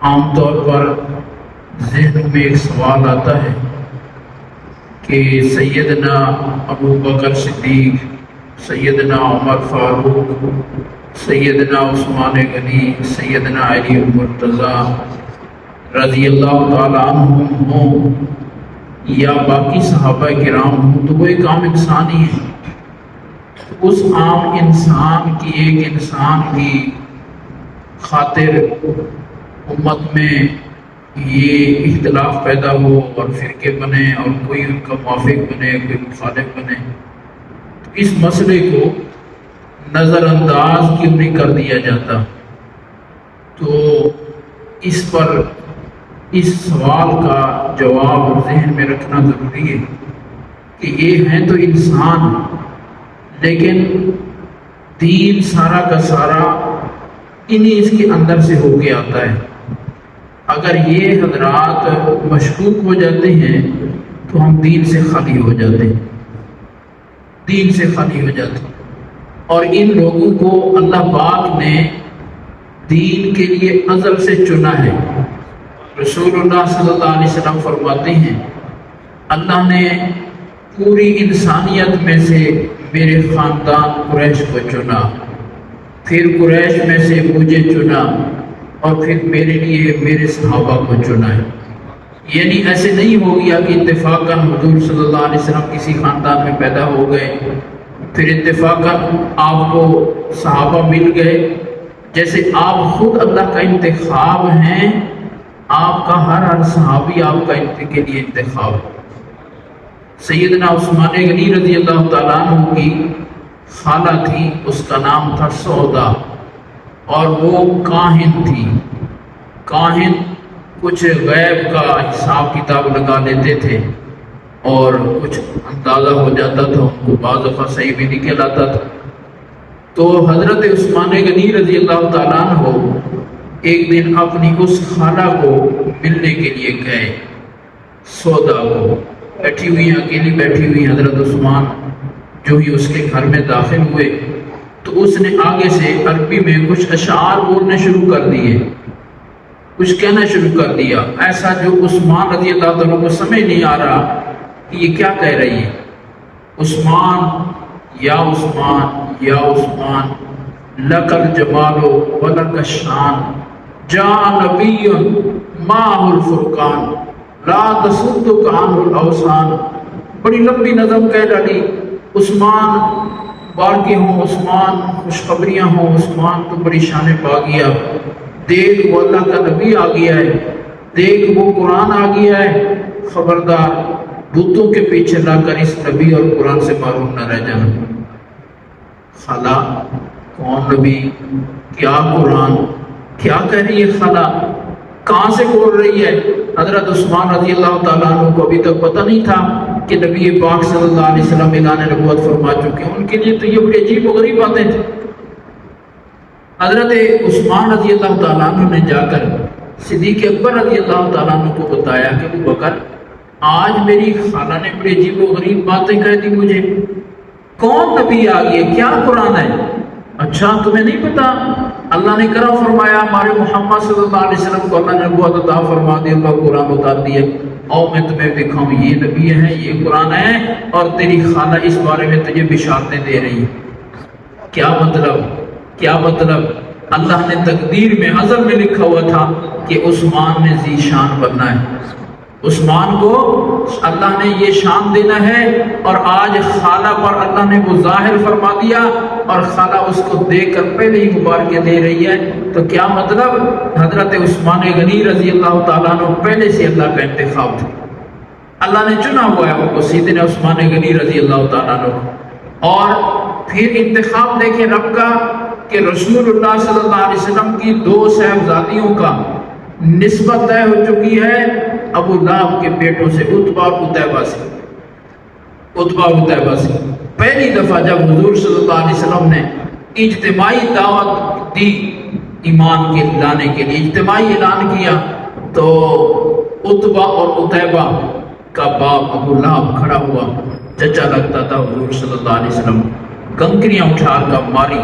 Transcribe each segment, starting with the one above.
عام طور پر ذہن میں ایک سوال آتا ہے کہ سیدنا ابو بکر صدیق، سیدنا عمر فاروق، سیدنا عثمان غنی، سیدنا علی مرتضیٰ رضی اللہ تعالیٰ عنہم ہوں یا باقی صحابہ کرام ہوں، تو وہ ایک عام انسان ہی ہے۔ اس عام انسان کی ایک انسان کی خاطر امت میں یہ اختلاف پیدا ہو اور فرقے بنے اور کوئی ان کا موافق بنے، کوئی مخالف بنے، تو اس مسئلے کو نظر انداز کیوں نہیں کر دیا جاتا؟ تو اس پر اس سوال کا جواب ذہن میں رکھنا ضروری ہے کہ یہ ہیں تو انسان، لیکن دین سارا کا سارا انہی اس کے اندر سے ہو کے آتا ہے۔ اگر یہ حضرات مشکوک ہو جاتے ہیں تو ہم دین سے خالی ہو جاتے ہیں، دین سے خالی ہو جاتے ہیں۔ اور ان لوگوں کو اللہ پاک نے دین کے لیے ازل سے چنا ہے۔ رسول اللہ صلی اللہ علیہ وسلم فرماتے ہیں اللہ نے پوری انسانیت میں سے میرے خاندان قریش کو چنا، پھر قریش میں سے مجھے چنا، اور پھر میرے لیے میرے صحابہ کو چنا ہے۔ یعنی ایسے نہیں ہو گیا کہ اتفاقاً حضور صلی اللہ علیہ وسلم کسی خاندان میں پیدا ہو گئے، پھر اتفاقاً آپ کو صحابہ مل گئے۔ جیسے آپ خود اللہ کا انتخاب ہیں، آپ کا ہر صحابی آپ کا کے لیے انتخاب ہے۔ سیدنا عثمان غنی رضی اللہ تعالیٰ عنہ کی خالہ تھی، اس کا نام تھا سودا، اور وہ کاہن تھی۔ کاہن کچھ غیب کا حساب کتاب لگا لیتے تھے اور کچھ اندازہ ہو جاتا تھا، ان کو بعض دفعہ صحیح بھی نکل آتا تھا۔ تو حضرت عثمان غنی رضی اللہ تعالیٰ عنہ ایک دن اپنی اس خالہ کو ملنے کے لیے گئے۔ سودا کو بیٹھی ہوئی، اکیلی بیٹھی ہوئی حضرت عثمان جو ہی اس کے گھر میں داخل ہوئے تو اس نے آگے سے عربی میں کچھ اشعار بولنے شروع کر دیے، کچھ کہنا شروع کر دیا، ایسا جو عثمان رضی اللہ تعالیٰ کو سمجھ نہیں آ رہا کہ یہ کیا کہہ رہی ہے۔ عثمان یا عثمان یا عثمان لک الجمال ولک الشان، جاء نبی معہ الفرقان لا تصدک عنہ الاوثان۔ بڑی لمبی نظم کہہ ڈالی، عثمان بارکے ہوں، عثمان خوشخبریاں ہوں، عثمان تو بڑی شان پا گیا، دیکھ وہ اللہ کا نبی آ گیا ہے، دیکھ وہ قرآن آ گیا ہے، خبردار بتوں کے پیچھے لا کر اس نبی اور قرآن سے معروف نہ رہ جانا۔ خالہ کون نبی، کیا قرآن، کیا کہہ رہی ہے خالہ، کہاں سے بول رہی ہے؟ حضرت عثمان رضی اللہ تعالیٰ عنہ کو ابھی تک پتہ نہیں تھا کہ نبی پاک صلی اللہ علیہ وسلم اعلان نبوت فرما چکے ہیں۔ ان کے لیے تو یہ بڑی عجیب و غریب باتیں تھیں۔ حضرت عثمان رضی اللہ تعالیٰ عنہ نے جا کر صدیق اکبر رضی اللہ تعالیٰ عنہ کو بتایا کہ ابو بکر، آج میری خالہ نے بڑی عجیب و غریب باتیں کہہ دی مجھے، کون نبی آ گئی ہے، کیا قرآن ہے؟ اچھا تمہیں نہیں پتا؟ اللہ نے کرم فرمایا ہمارے محمد صلی اللہ علیہ وسلم کو اللہ نے نبوت عطا فرما دی، اللہ قرآن اتار دیا، اور میں تمہیں دکھاؤں یہ نبی ہے، یہ قرآن ہے، اور تیری خالہ اس بارے میں تجھے بشارتیں دے رہی ہے۔ کیا مطلب، کیا مطلب؟ اللہ نے تقدیر میں ازل میں لکھا ہوا تھا کہ عثمان نے ذی شان بننا ہے، عثمان کو اللہ نے یہ شان دینا ہے، اور آج خالہ پر اللہ نے وہ ظاہر فرما دیا، اور خالہ اس کو دیکھ کر پہلے ہی مبارکیں دے رہی ہے۔ تو کیا مطلب؟ حضرت عثمان غنی رضی اللہ تعالیٰ عنہ پہلے سے اللہ کا انتخاب تھا، اللہ نے چنا ہوا ہے ان کو، سیدنا عثمان غنی رضی اللہ تعالیٰ عنہ۔ اور پھر انتخاب دیکھیں رب کا کہ رسول اللہ صلی اللہ علیہ وسلم کی دو صاحبزادیوں کا نسبت طے ہو چکی ہے ابو لہب کے بیٹوں سے، عتبہ اور عتیبہ سے، عتبہ اور عتیبہ سے۔ پہلی دفعہ جب حضور صلی اللہ علیہ وسلم نے اجتماعی دعوت دی ایمان کے لانے کے لیے، اجتماعی اعلان کیا، تو عتبہ اور عتیبہ کا باپ ابو لہب کھڑا ہوا، چچا لگتا تھا حضور صلی اللہ علیہ وسلم، کنکریاں اٹھا کر ماری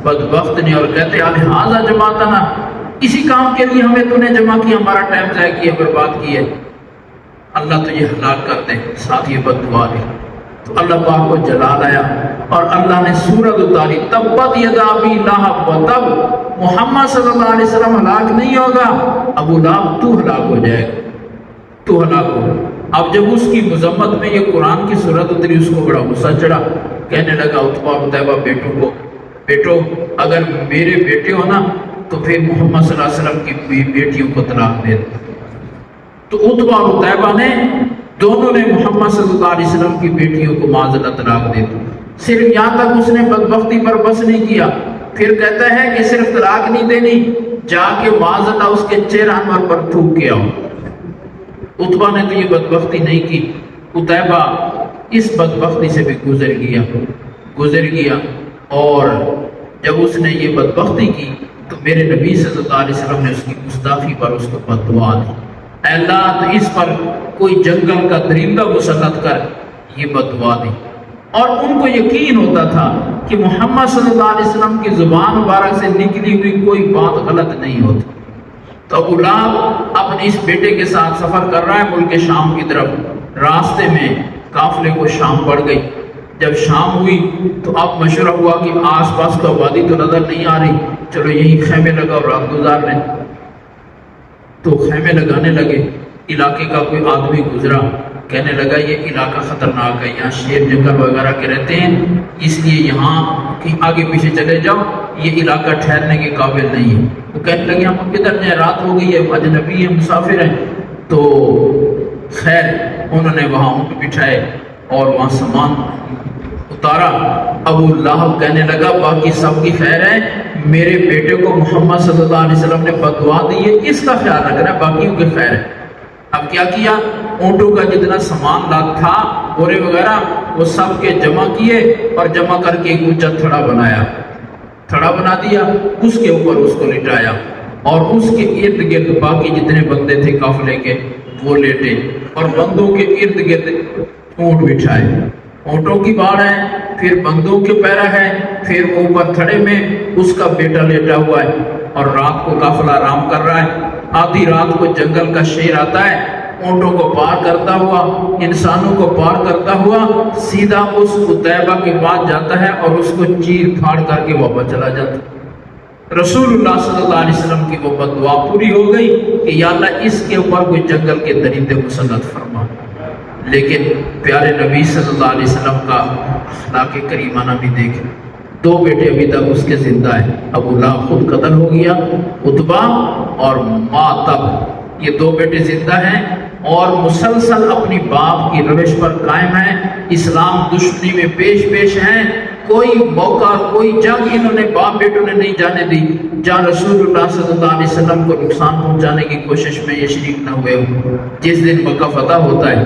بدبخت نے، اور کہتے الحاظہ جماعتنا، اسی کام کے لیے ہمیں تو نے جمع کیا، ہمارا ٹائم ضائع کیا، برباد کیا، اللہ تجھے ہلاک کر دے، ساتھ یہ بد دعا دی۔ تو اللہ پاک کو جلال آیا اور اللہ نے سورت اتاری، تبت یدا ابی لہب و تب، محمد صلی اللہ علیہ وسلم ہلاک نہیں ہوگا، ابو لہب تو ہلاک ہو جائے گا، تو ہلاک ہو۔ اب جب اس کی مذمت میں یہ قرآن کی سورت اتری، اس کو بڑا غصہ چڑھا، کہنے لگا عتبہ اور عتیبہ بیٹوں کو، بیٹو اگر میرے بیٹے ہو نا تو پھر محمد صلی اللہ علیہ وسلم کی بیٹیوں کو طلاق دے دو۔ تو عتبہ اور عتیبہ نے دونوں نے محمد صلی اللہ علیہ وسلم کی بیٹیوں کو معذرت طلاق دے دی۔ صرف یہاں تک اس نے بدبختی پر بس نہیں کیا، پھر کہتا ہے کہ صرف طلاق نہیں دینی، جا کے معذرت اس کے چہرہ انور پر تھوک کے آؤ۔ عتبہ نے تو یہ بدبختی نہیں کی، عتیبہ اس بدبختی سے بھی گزر گیا، اور جب اس نے یہ بدبختی کی تو میرے نبی صلی اللہ علیہ وسلم نے اس کی گستاخی پر اس کو بد دعا دی، اے اللہ تو اس پر کوئی جنگل کا درندہ مسلط کر، یہ بد دعا دی۔ اور ان کو یقین ہوتا تھا کہ محمد صلی اللہ علیہ وسلم کی زبان مبارک سے نکلی ہوئی کوئی بات غلط نہیں ہوتی۔ تو ابو لہب اپنے اس بیٹے کے ساتھ سفر کر رہا ہے ملک شام کی طرف، راستے میں قافلے کو شام پڑ گئی۔ جب شام ہوئی تو اب مشورہ ہوا کہ آس پاس کا وادی تو نظر نہیں آ رہی، چلو یہیں خیمے لگا اور رات گزار لیں۔ تو خیمے لگانے لگے، علاقے کا کوئی آدمی گزرا، کہنے لگا یہ علاقہ خطرناک ہے، یہاں شیر جنگل وغیرہ کے رہتے ہیں، اس لیے یہاں آگے پیچھے چلے جاؤ، یہ علاقہ ٹھہرنے کے قابل نہیں ہے۔ وہ کہنے لگے ہم کدھر جائیں، رات ہو گئی ہے، اجنبی ہیں، مسافر ہیں۔ تو خیر انہوں نے وہاں اونٹ بٹھائے اور وہاں سامان اتارا۔ ابو لہب کہنے لگا باقی سب کی خیر ہے، میرے بیٹے کو محمد صلی اللہ علیہ وسلم نے بد دعا دی ہے، اس کا خیال رکھنا ہے، باقیوں کی خیر ہے۔ اب کیا کیا، اونٹوں کا جتنا سامان لاد تھا، بورے وغیرہ، وہ سب کے جمع کیے اور جمع کر کے ایک اونچا تھڑا بنایا، تھڑا بنا دیا، اس کے اوپر اس کو لٹایا اور اس کے ارد گرد باقی جتنے بندے تھے قافلے کے وہ لیٹے اور بندوں کے ارد گرد اونٹ بٹھائے۔ اونٹوں کی باڑ ہے، پھر بندوں کے پیرا ہے، پھر اوپر تھڑے میں اس کا بیٹا لیٹا ہوا ہے، اور رات کو قافلہ آرام کر رہا ہے۔ آدھی رات کو جنگل کا شیر آتا ہے، اونٹوں کو پار کرتا ہوا، انسانوں کو پار کرتا ہوا سیدھا اس عتیبہ کے پاس جاتا ہے اور اس کو چیر پھاڑ کر کے واپس چلا جاتا ہے۔ رسول اللہ صلی اللہ علیہ وسلم کی وہ بد دعا پوری ہو گئی کہ یا اللہ اس کے اوپر کوئی جنگل کے درندے مسلط فرما۔ لیکن پیارے نبی صلی اللہ علیہ وسلم کا اخلاق کریمانہ بھی دیکھ، دو بیٹے ابھی تک اس کے زندہ ہیں، ابو لہب خود قتل ہو گیا، عتبہ اور ماتب، یہ دو بیٹے زندہ ہیں اور مسلسل اپنی باپ کی روش پر قائم ہیں، اسلام دشمنی میں پیش ہیں، کوئی موقع کوئی جنگ انہوں نے باپ بیٹوں نے نہیں جانے دی جہاں رسول اللہ صلی اللہ علیہ وسلم کو نقصان پہنچانے کی کوشش میں یہ شریک نہ ہوئے ہوں۔ جس دن مکہ فتح ہوتا ہے،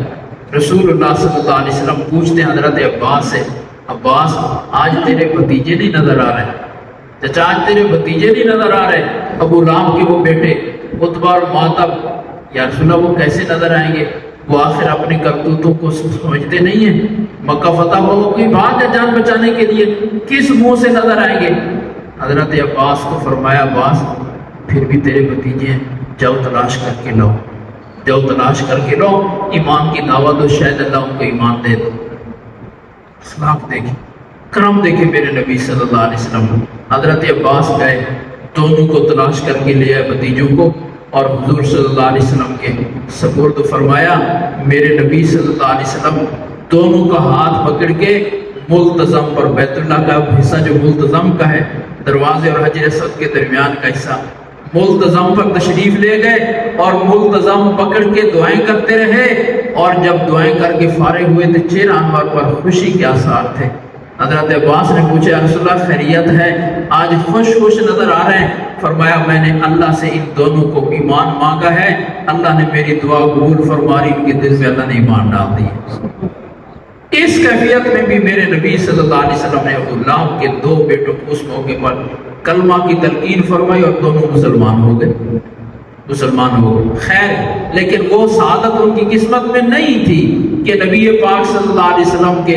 رسول اللہ صلی اللہ علیہ وسلم پوچھتے ہیں حضرت عباس سے، عباس آج تیرے بھتیجے نہیں نظر آ رہے، چچا آج تیرے بھتیجے نہیں نظر آ رہے، ابو لہب کے وہ بیٹے عتبہ اور ماتب، یا رسول اللہ وہ کیسے نظر آئیں گے؟ وہ آخر اپنی کرتوتوں کو سمجھتے نہیں ہیں، مکہ فتح ہو کوئی بات ہے جان بچانے کے لیے، کس منہ سے نظر آئیں گے؟ حضرت عباس کو فرمایا عباس پھر بھی تیرے بھتیجے ہیں، جاؤ تلاش کر کے لاؤ، جاؤ تلاش کر کے لو، ایمان کی دعوت دو، شاید اللہ ان کو ایمان دے دو۔ اخلاق دیکھیں، کرم دیکھیں میرے نبی صلی اللہ علیہ وسلم۔ حضرت عباس گئے، دونوں کو تلاش کر کے لے آئے بھتیجوں کو، اور حضور صلی اللہ علیہ وسلم کے سپرد فرمایا۔ میرے نبی صلی اللہ علیہ وسلم دونوں کا ہاتھ پکڑ کے ملتزم پر، بیت اللہ کا حصہ جو ملتزم کا ہے، دروازے اور حجر اسود کے درمیان کا حصہ، ملتزم پر تشریف لے گئے اور ملتزم پکڑ کے دعائیں کرتے رہے، اور جب دعائیں کر کے فارغ ہوئے تو چہرہ انور پر خوشی کے آثار تھے۔ حضرت عباس نے پوچھا یا رسول اللہ خیریت ہے، آج خوش نظر آ رہے ہیں؟ فرمایا میں نے اللہ سے ان دونوں کو ایمان مانگا ہے، اللہ نے میری دعا قبول فرمائی، ان کے دل میں اللہ نے ایمان ڈال دی۔ اس کیفیت میں بھی میرے نبی صلی اللہ علیہ وسلم نے ابو لہب کے دو بیٹوں کو اس موقع پر کلمہ کی تلقین فرمائی اور دونوں مسلمان ہو گئے، مسلمان ہو گئے۔ خیر لیکن وہ سعادت ان کی قسمت میں نہیں تھی کہ نبی پاک صلی اللہ علیہ وسلم کے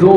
2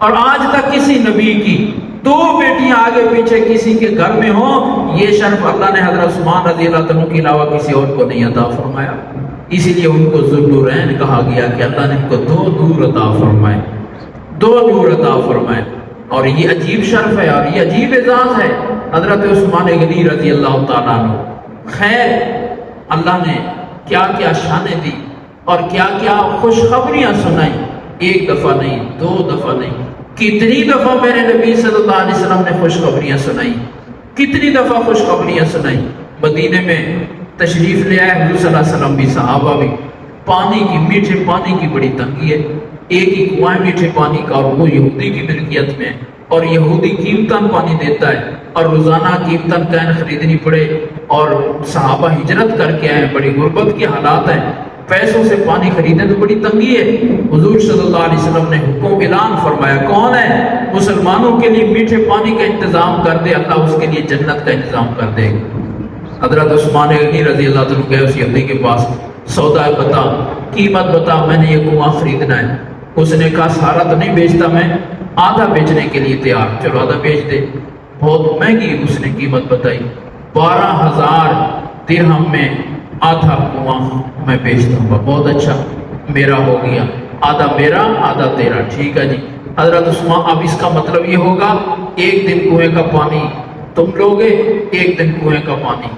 اور آج تک کسی نبی کی 2 بیٹیاں آگے پیچھے کسی کے گھر میں ہوں، یہ شرف اللہ نے حضرت عثمان رضی اللہ عنہ کے علاوہ کسی اور کو نہیں عطا فرمایا۔ اسی لیے ان کو ذوالنورین کہا گیا کہ اللہ نے ان کو 2 نور عطا فرمائے، 2 نور عطا فرمائے۔ اور یہ عجیب شرف ہے اور یہ عجیب اعزاز ہے حضرت عثمان غنی رضی اللہ تعالیٰ عنہ۔ خیر، اللہ نے کیا کیا شانیں دی اور کیا کیا خوشخبریاں سنائی، 1 دفعہ نہیں، 2 دفعہ نہیں، کتنی دفعہ میرے نبی صلی اللہ علیہ وسلم نے خوشخبریاں سنائی، کتنی دفعہ خوشخبریاں سنائی۔ مدینے میں تشریف لے آئے حضور صلی اللہ علیہ وسلم بھی، صحابہ بھی، پانی کی، میٹھے پانی کی بڑی تنگی ہے، ایک ہی کنواں میٹھے پانی کا اور وہ یہودی کی ملکیت میں، اور یہودی قیمتاً پانی دیتا ہے اور روزانہ قیمتاً کین خریدنی پڑے، اور صحابہ ہجرت کر کے آئے، بڑی غربت کے حالات ہیں، پیسوں سے پانی خریدنے تو بڑی تنگی ہے۔ حضور صلی اللہ علیہ وسلم نے حکم اعلان فرمایا، کون ہے مسلمانوں کے لیے میٹھے پانی کا انتظام کر دے، اللہ اس کے لیے جنت کا انتظام کر دے گا۔ حضرت عثمان غنی رضی اللہ عنہ گئے اس یہودی کے پاس، سودا بتا، قیمت بتا، میں نے یہ کنواں خریدنا ہے۔ اس نے کہا سارا تو نہیں بیچتا میں، آدھا بیچنے کے لیے تیار، چلو آدھا بیچ دے۔ بہت مہنگی اس نے قیمت بتائی، 12,000 درہم میں آدھا کنواں میں بیچ دوں گا۔ بہت اچھا، میرا ہو گیا، آدھا میرا آدھا تیرا، ٹھیک ہے جی۔ حضرت عثمان، اب اس کا مطلب یہ ہوگا 1 دن کنویں کا پانی تم لوگے، 1 دن کنویں کا پانی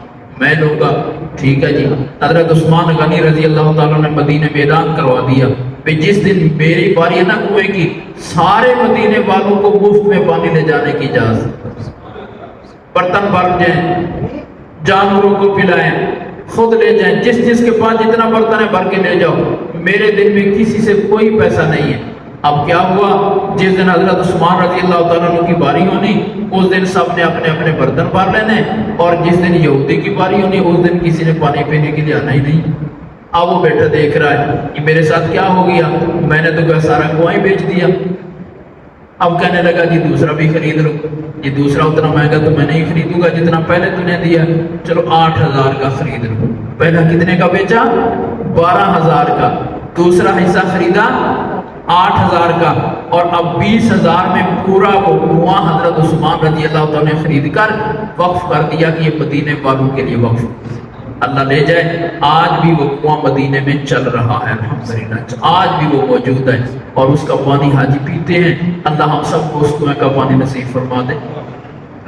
میں لوں گا، ٹھیک ہے جی۔ حضرت عثمان غنی رضی اللہ تعالیٰ نے مدینے میں اعلان کروا دیا کہ جس دن میری باری ہے نا کنویں کی، سارے مدینے والوں کو مفت میں پانی لے جانے کی اجازت، برتن بھر جائیں، جانوروں کو پلائیں، خود لے جائیں، جس کے پاس جتنا برتن ہے بھر کے لے جاؤ، میرے دل میں کسی سے کوئی پیسہ نہیں ہے۔ اب کیا ہوا، جس دن حضرت عثمان رضی اللہ تعالیٰ عنہ کی باری ہونی، اس دن سب نے اپنے اپنے برتن بھر لینے، اور جس دن یہودی کی باری ہونی اس دن کسی نے پانی پینے کے لیے آنا ہی نہیں۔ اب وہ بیٹا دیکھ رہا ہے کہ میرے ساتھ کیا ہو گیا، میں نے تو سارا کنواں ہی بیچ دیا۔ اب کہنے لگا جی دوسرا بھی خرید لو، یہ دوسرا اتنا مہنگا تو میں نہیں خریدوں گا جتنا پہلے تو نے دیا، چلو 8,000 کا خرید لو۔ پہلا کتنے کا بیچا؟ 12,000 کا، دوسرا حصہ خریدا 8,000 کا، اور اب 20,000 میں پورا وہ کنواں حضرت عثمان رضی اللہ تعالیٰ نے خرید کر وقف کر دیا کہ یہ مدینے والوں کے لیے وقف، اللہ لے جائے۔ آج بھی وہ کنواں مدینے میں چل رہا ہے، الحمدللہ آج بھی وہ موجود ہے، اور اس کا پانی حاجی پیتے ہیں۔ اللہ ہم سب کو اس کنویں کا پانی نصیب فرما دے۔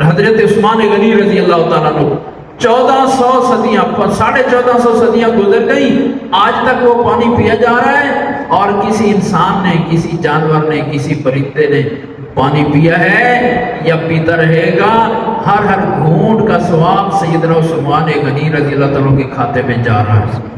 حضرت عثمان غنی رضی اللہ تعالیٰ عنہ 1400 صدیاں، 1450 صدیاں گزر گئی، آج تک وہ پانی پیا جا رہا ہے، اور کسی انسان نے، کسی جانور نے، کسی پرندے نے پانی پیا ہے یا پیتا رہے گا، ہر گھونٹ کا ثواب سیدنا عثمان غنی رضی اللہ تعالیٰ کے کھاتے میں جا رہا ہے۔